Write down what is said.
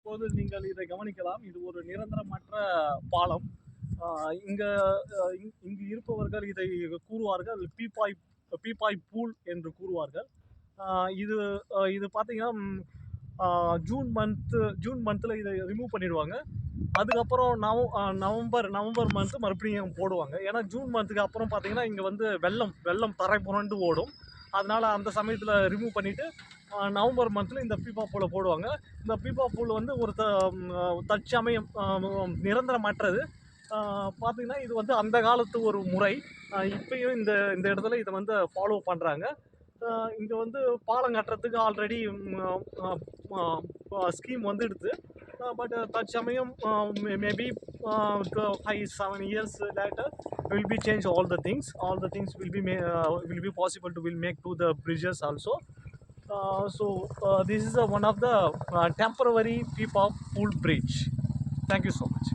இப்போது நீங்கள் இதை கவனிக்கலாம். இது ஒரு நிரந்தரமற்ற பாலம். இங்க இங்கு இருப்பவர்கள் இதை கூறுவார்கள் பீப்பாய் பீப்பாய் பூல் என்று கூறுவார்கள். இது இது பார்த்தீங்கன்னா ஜூன் மந்த்தில் இதை ரிமூவ் பண்ணிடுவாங்க. அதுக்கப்புறம் நவம்பர் மந்த்து மறுபடியும் போடுவாங்க. ஏன்னா ஜூன் மந்த்துக்கு அப்புறம் பார்த்தீங்கன்னா இங்கே வந்து வெள்ளம் தரை புரண்டு ஓடும். அதனால் அந்த சமயத்தில் ரிமூவ் பண்ணிவிட்டு நவம்பர் மந்தில் இந்த பீப்பா பூலை போடுவாங்க. இந்த பீப்பா பூல் வந்து ஒரு தற்சமயம் நிரந்தரமற்றது. பார்த்தீங்கன்னா இது வந்து அந்த காலத்து ஒரு முறை. இப்பயும் இந்த இந்த இடத்துல இதை வந்து ஃபாலோ பண்ணுறாங்க. இங்கே வந்து பாலம் கட்டுறதுக்கு ஆல்ரெடி ஸ்கீம் வந்துடுது. But தற்சமயம் maybe 5-7 years later will be change all the things will be possible to will make to the bridges also. This is one of the temporary Pipavav Pool bridge. Thank you so much.